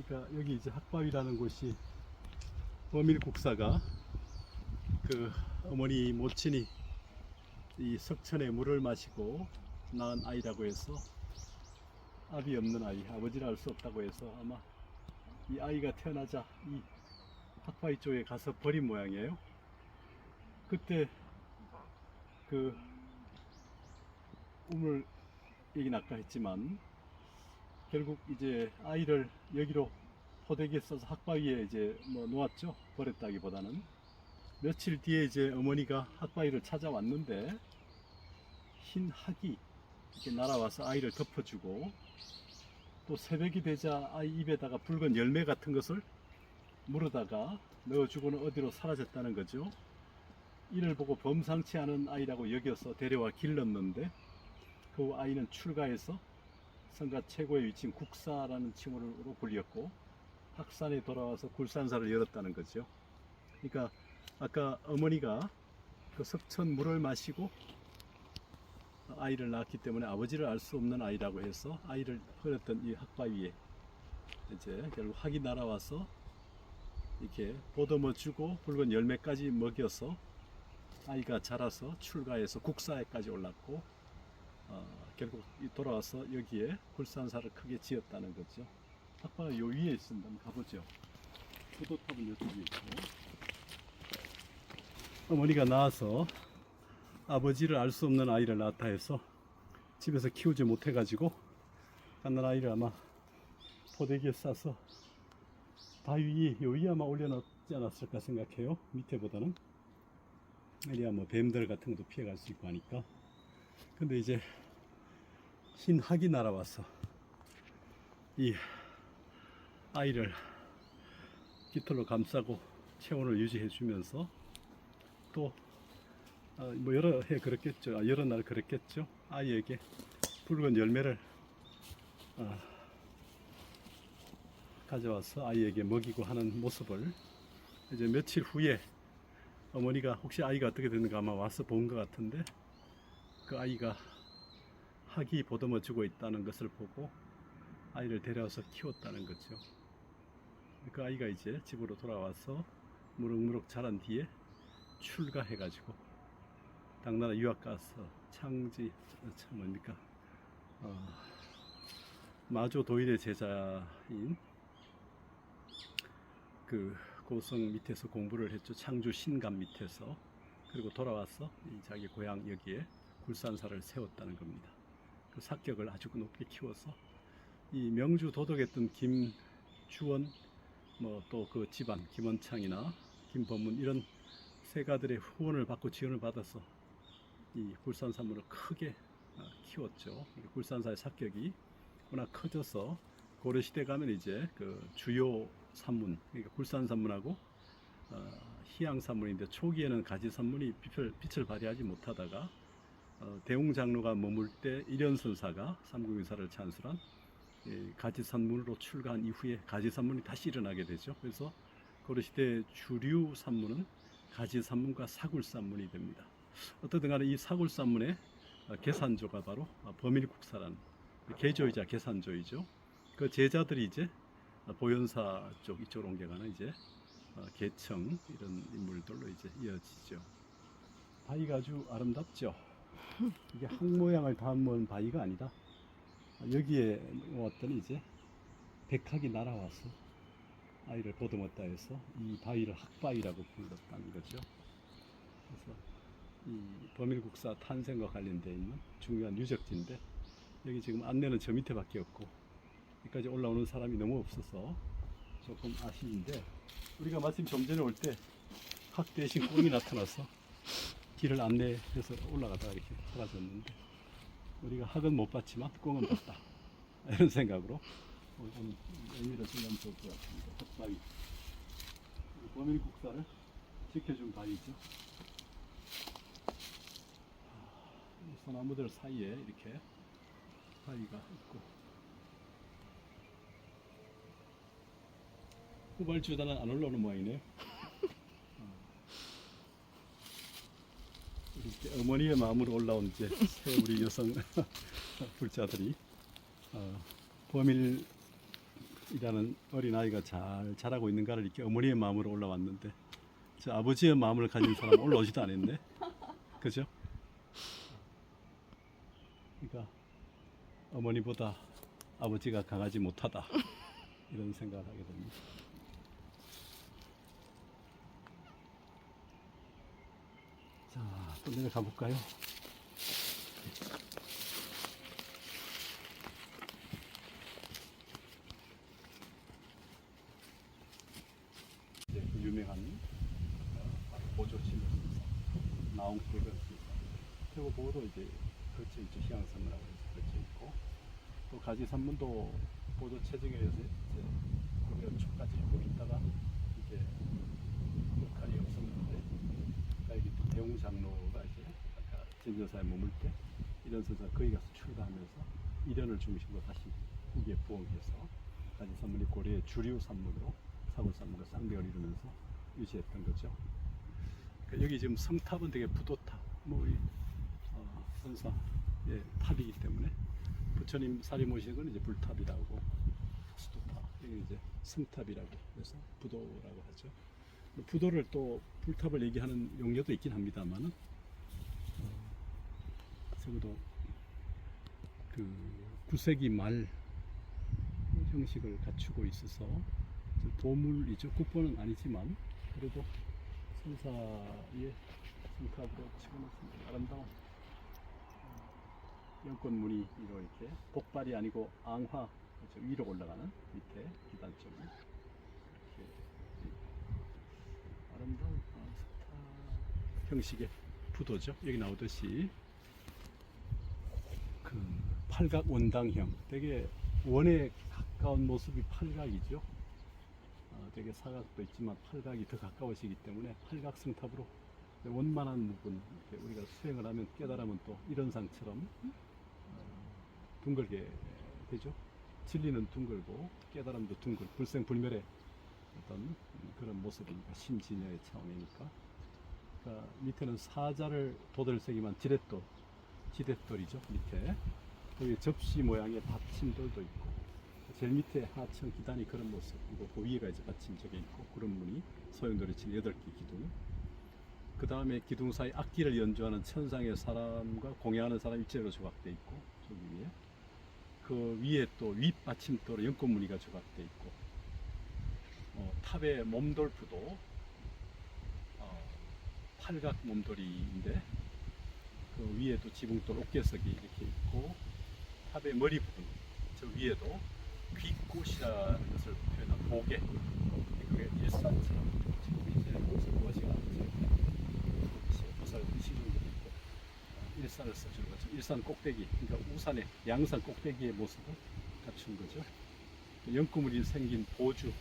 그러니까 여기 이제 학바위라는 곳이 버밀국사가 그 어머니 모친이 이 석천의 물을 마시고 낳은 아이라고 해서 아비 없는 아이, 아버지를 알 수 없다고 해서 아마 이 아이가 태어나자 이 학바위 쪽에 가서 버린 모양이에요. 그때 그 우물 얘기는 아까 했지만 결국 이제 아이를 여기로 포대기에 써서 학바위에 이제 뭐 놓았죠. 버렸다기보다는. 며칠 뒤에 이제 어머니가 학바위를 찾아왔는데 흰 학이 이렇게 날아와서 아이를 덮어주고 또 새벽이 되자 아이 입에다가 붉은 열매 같은 것을 물어다가 넣어주고는 어디로 사라졌다는 거죠. 이를 보고 범상치 않은 아이라고 여겨서 데려와 길렀는데 그 아이는 출가해서 성가 최고의 위치인 국사라는 칭호로 불렸고 학산에 돌아와서 굴산사를 열었다는 거죠. 그러니까 아까 어머니가 그 석천 물을 마시고 아이를 낳았기 때문에 아버지를 알 수 없는 아이라고 해서 아이를 버렸던 이 학바위에 이제 결국 학이 날아와서 이렇게 보듬어 주고 붉은 열매까지 먹여서 아이가 자라서 출가해서 국사에까지 올랐고 결국 돌아와서 여기에 굴산사를 크게 지었다는 거죠. 학바가 요 위에 있습니다. 한번 가보죠. 포도탑은 이쪽에 있고 어머니가 낳아서 아버지를 알 수 없는 아이를 낳았다 해서 집에서 키우지 못해가지고 갓난 아이를 아마 포대기에 싸서 바위 요 위에 아마 올려놨지 않았을까 생각해요. 밑에보다는. 이래야 뭐 뱀들 같은 것도 피해갈 수 있고 하니까. 근데 이제 흰 학이 날아와서 이 아이를 깃털로 감싸고 체온을 유지해 주면서 또 뭐 여러 해 그랬겠죠. 여러 날 그랬겠죠. 아이에게 붉은 열매를 가져와서 아이에게 먹이고 하는 모습을 이제 며칠 후에 어머니가 혹시 아이가 어떻게 됐는가 아마 와서 본 것 같은데 그 아이가 학이 보듬어 주고 있다는 것을 보고 아이를 데려와서 키웠다는 거죠. 그 아이가 이제 집으로 돌아와서 무럭무럭 자란 뒤에 출가해 가지고 당나라 유학 가서 창지 뭡니까 마조 도일의 제자인 그 고성 밑에서 공부를 했죠. 창주 신감 밑에서. 그리고 돌아와서 자기 고향 여기에 굴산사를 세웠다는 겁니다. 그 사격을 아주 높게 키워서 이 명주 도덕했던 김주원 뭐 또 그 집안 김원창이나 김범문 이런 세가들의 후원을 받고 지원을 받아서 이 굴산산문을 크게 키웠죠. 굴산사의 사격이 워낙 커져서 고려시대 가면 이제 그 주요 산문, 그러니까 굴산산문하고 희양산문인데 초기에는 가지산문이 빛을 발휘하지 못하다가 대웅장로가 머물 때 일연선사가 삼국유사를 찬술한 가지산문으로 출가한 이후에 가지산문이 다시 일어나게 되죠. 그래서 고려시대 주류 산문은 가지산문과 사굴산문이 됩니다. 어떻든 간에 이 사굴산문의 계산조가 바로 버밀국사라는 계조이자 계산조이죠. 그 제자들이 이제 보현사 쪽 이쪽으로 옮겨가는 이제 계청 이런 인물들로 이제 이어지죠. 바위가 아주 아름답죠. 이게 학 모양을 담은 바위가 아니다. 여기에 왔더니 이제 백학이 날아와서 아이를 보듬었다 해서 이 바위를 학바위라고 불렀다는 거죠. 그래서 이 버밀국사 탄생과 관련되어 있는 중요한 유적지인데 여기 지금 안내는 저 밑에밖에 없고 여기까지 올라오는 사람이 너무 없어서 조금 아쉬운데 우리가 마침 좀 전에 올 때 학 대신 꽁이 나타나서 길을 안내해서 올라가다가 이렇게 사라졌는데 우리가 학은 못 봤지만 꽁은 봤다 이런 생각으로 오늘 의미를 쓰면 좋을 것 같습니다. 학바위 버밀국사를 지켜준 바위죠. 소나무들 사이에 이렇게 바위가 있고 후발주단은 안 올라오는 모양이네요. 이렇게 어머니의 마음으로 올라온 이제 새 우리 여성 불자들이 버밀 이라는 어린아이가 잘 자라고 있는가를 이렇게 어머니의 마음으로 올라왔는데 저 아버지의 마음을 가진 사람은 올라오지도 않았네. 그죠? 그러니까 어머니보다 아버지가 강하지 못하다 이런 생각을 하게 됩니다. 자, 또 내려가 볼까요? 이제 그 유명한 보조치료 나온국의 최고 보호도 이제 걸쳐 있죠. 희양선문하고 걸쳐 있고 또 가지 산문도 보조 체증에 의해서 이제 고려 초까지 고 있다가 이제 역할이 없었는데 여기 또 대웅 장로가 이제 아까 진저사에 머물 때 이런 선사 거기 가서 출가하면서 이련을 중심으로 다시 후기에 부흥해서 가지 산문이 고려의 주류 산문으로 사골 산문과 쌍벽을 이루면서 유지했던 거죠. 그러니까 여기 지금 성탑은 되게 부도탑, 뭐 우리 선사의 탑이기 때문에 부처님 사리 모시는 건 이제 불탑이라고 수도탑, 여기 이제 성탑이라고 해서 부도라고 하죠. 부도를 또 불탑을 얘기하는 용어도 있긴 합니다만은 적어도 그 9세기 말 형식을 갖추고 있어서 보물이죠. 국보는 아니지만 그래도 선사의 성탑으로 치고놓습니다. 아름다운 연꽃무늬로 이렇게 복발이 아니고 앙화 위로 올라가는 밑에 기단점을 이렇게 아름다운 석탑 형식의 부도죠. 여기 나오듯이 그 팔각 원당형, 되게 원에 가까운 모습이 팔각이죠. 되게 사각도 있지만 팔각이 더 가까워지기 때문에 팔각성탑으로 원만한 부분 우리가 수행을 하면 깨달으면 또 이런 상처럼 둥글게 되죠. 진리는 둥글고 깨달음도 둥글, 불생불멸의 어떤 그런 모습이니까 심진여의 차원이니까. 그러니까 밑에는 사자를 도대를 새기만 지렛돌, 지렛돌이죠. 밑에 여기 접시 모양의 받침돌도 있고 제일 밑에 하천 기단이 그런 모습이고 그 위에가 이제 받침적에 있고 그런 무늬 소용돌이 친 8개 기둥. 그 다음에 기둥 사이 악기를 연주하는 천상의 사람과 공양하는 사람 일체로 조각되어 있고 저기 위에 그 위에 또 윗받침돌에 연꽃 무늬가 조각되어 있고 탑의 몸돌부도 팔각 몸돌이인데 그 위에도 지붕돌 어깨석이 이렇게 있고 탑의 머리 부분 저 위에도 귀꽃이라는 것을 표현한 보게 그게 일산처럼 지금 이제 무엇이가 보살 시중도 있고 일산을 써주는 거죠. 일산 꼭대기 그러니까 우산의 양산 꼭대기의 모습을 갖춘 거죠. 연구물이 생긴 보주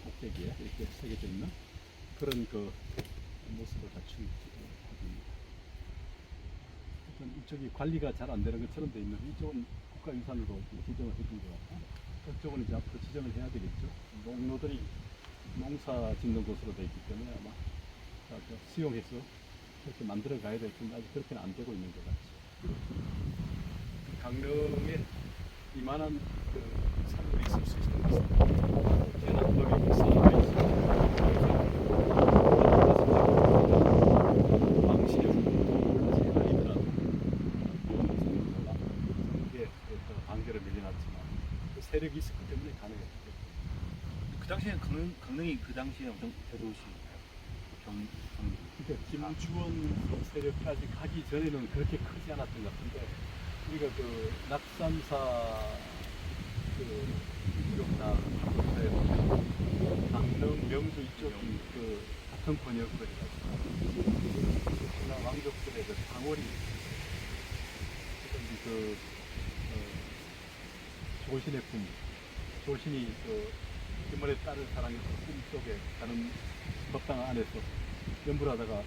꼭대기에 이렇게 새겨져 있는 그런 그 모습을 갖춘 부분입니다. 일단 이쪽이 관리가 잘 안 되는 것처럼 돼 있는 이쪽은 국가유산으로 지정을 해준 것 같고 그쪽은 이제 앞으로 지정을 해야 되겠죠. 농노들이 농사 짓는 곳으로 되어 있기 때문에 아마 수용해서 그렇게 만들어 가야 될 텐데 아직 그렇게는 안 되고 있는 것 같죠. 강릉에 이만한 그 산물이 있을 수 있는 것은 대남법이 있어야 반개로 밀려났지만 그 세력이 있었기 때문에 가능했죠. 그 당시에 강릉이 그 당시에 엄청 대도시인가요? 그러니까 김주원 세력까지 가기 전에는 그렇게 크지 않았던 것 같은데 우리가 그 낙산사 그 기록나 한국사에 보면 강릉 명주 이쪽 그 같은 권역으로 해가지고 신라 왕족들의 그 방월이 그 조신의 꿈, 조신이 그 김원의 딸을 사랑해서 꿈속에 가는 법당 안에서 연불 하다가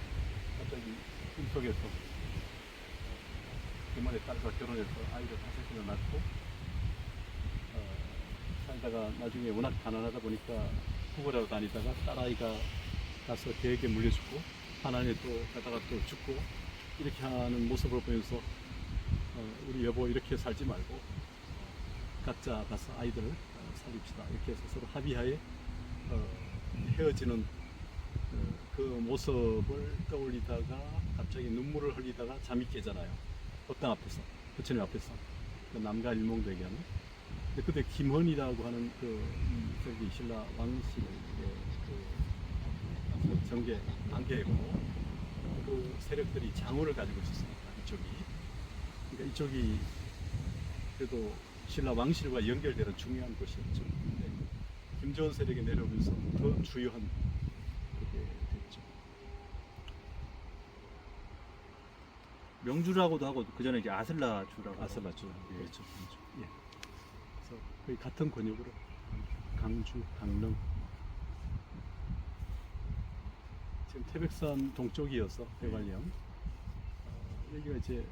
갑자기 꿈속에서 김원의 딸과 결혼해서 아이를 5을 낳고 살다가 나중에 워낙 가난하다 보니까 구걸하러 다니다가 딸아이가 가서 개에게 물려 죽고 하나에 또 가다가 또 죽고 이렇게 하는 모습을 보면서 우리 여보 이렇게 살지 말고 각자 가서 아이들을 살립시다. 이렇게 해서 서로 합의하에 헤어지는 그 모습을 떠올리다가 갑자기 눈물을 흘리다가 잠이 깨잖아요. 법당 앞에서, 부처님 앞에서. 그 남가 일몽되게 하는. 근데 그때 김헌이라고 하는 저기 신라 왕실의 그 정계 안개였고, 그 세력들이 장원을 가지고 있었으니까 이쪽이. 그러니까 이쪽이 그래도 신라 왕실과 연결되는 중요한 곳이었죠. 네. 김조원 세력이 내려오면서 더 주요한 그게 됐죠. 명주라고도 하고 그 전에 이제 아슬라주라고. 아슬라주. 예. 그렇죠. 강주. 예. 그래서 거의 같은 권역으로 강주, 강릉. 지금 태백산 동쪽이어서 대관령. 여기가 이제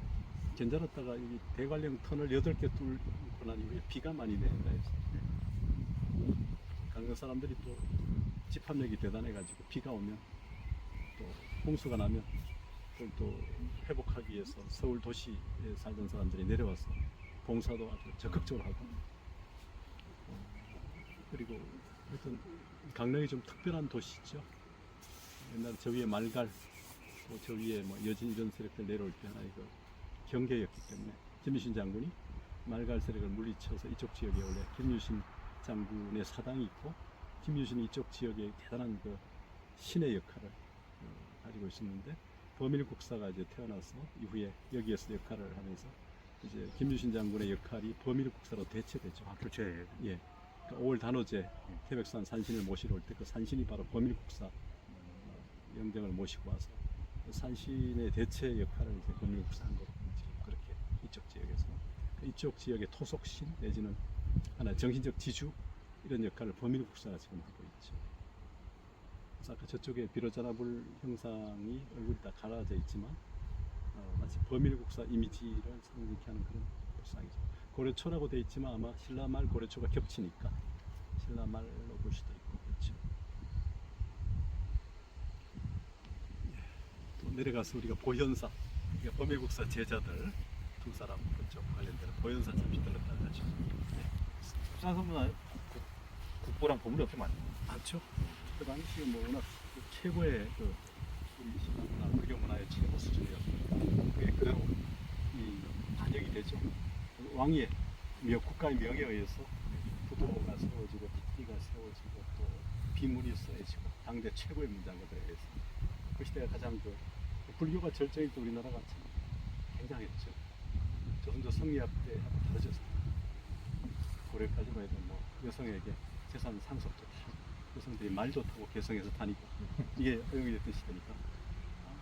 견자랐다가 이 대관령 터널 8개 뚫고 난 이후에 비가 많이 내린다 해서 강릉 사람들이 또 집합력이 대단해가지고 비가 오면 또 홍수가 나면 그걸 또 회복하기 위해서 서울 도시에 살던 사람들이 내려와서 봉사도 아주 적극적으로 하고 그리고 하여튼 강릉이 좀 특별한 도시죠. 옛날에 저 위에 말갈 또 저 위에 뭐 여진 이런 세력들 내려올 때 하나의 그 경계였기 때문에 김유신 장군이 말갈 세력을 물리쳐서 이쪽 지역에 원래 김유신 장군의 사당이 있고 김유신이 이쪽 지역에 대단한 그 신의 역할을 가지고 있었는데 범일국사가 이제 태어나서 이후에 여기에서 역할을 하면서 이제 김유신 장군의 역할이 범일국사로 대체되죠. 아, 교체. 예. 그러니까 5월 단오제 태백산 산신을 모시러 올 때 그 산신이 바로 범일국사 영정을 모시고 와서 그 산신의 대체 역할을 이제 범일국사 한 거로 지금 그렇게 이쪽 지역에서 이쪽 지역의 토속신 내지는 하나 정신적 지주 이런 역할을 범일국사가 지금 하고 있죠. 그래서 아까 저쪽에 비로자나불 형상이 얼굴이 다 가라져 있지만 마치 범일국사 이미지를 상징케 하는 그런 불상이죠. 고려초라고 되어 있지만 아마 신라말 고려초가 겹치니까 신라말로 볼 수도 있고 그렇죠. 또 내려가서 우리가 보현사, 그러니까 범일국사 제자들 두 사람 그쪽 관련된 보현사 잠시 들렀다 가죠. 부산선문화 국보랑 보물이 엄청 많아요. 많죠. 그 당시에 뭐 워낙 그 최고의 그 우리 신라문화, 불교 문화의 최고 수준이었고 그게 그대로 이 반영이 되죠. 왕의 국가의 명예에 의해서 부도가 세워지고 띠띠가 세워지고 또 비문이 써지고 당대 최고의 문장들에 의해서 그 시대가 가장 그 불교가 절정일 때 우리나라가 참 굉장했죠. 조선조 성리학 때 하고 다르죠. 고려까지만 해도 뭐 여성에게 재산 상속도 다 여성들이 말도 타고 개성에서 타니까 이게 허용이 됐던 시대니까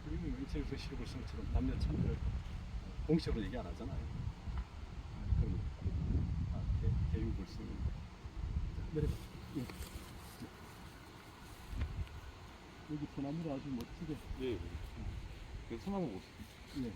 그리고 뭐 일체유성 시불성처럼 남녀 참여를 공식으로 얘기 안 하잖아요. 그럼 대유불성 내려가. 여기 소나무가 아주 멋지게. 예. 그 소나무 모습. 예.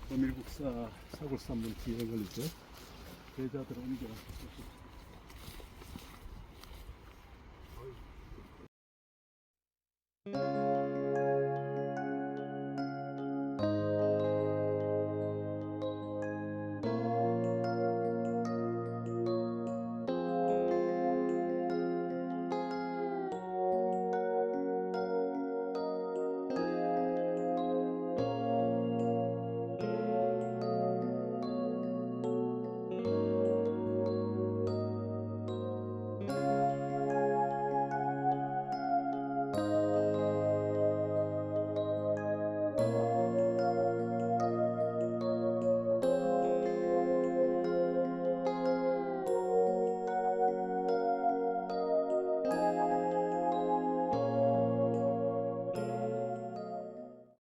범일국사 사골산문 뒤에 걸리죠. 제자들 옮겨. thank you